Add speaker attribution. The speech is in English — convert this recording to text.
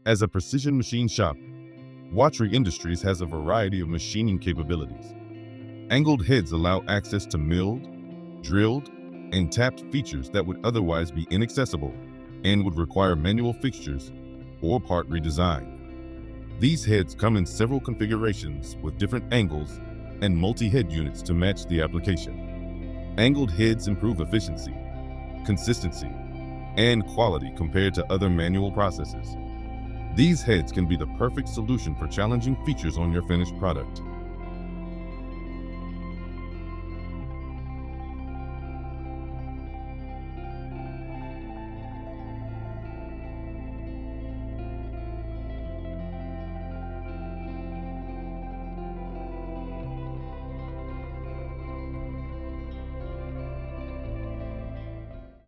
Speaker 1: As a precision machine shop, Watry Industries has a variety of machining capabilities. Angled heads allow access to milled, drilled, and tapped features that would otherwise be inaccessible and would require manual fixtures or part redesign. These heads come in several configurations with different angles and multi-head units to match the application. Angled heads improve efficiency, consistency, and quality compared to other manual processes. These heads can be the perfect solution for challenging features on your finished product.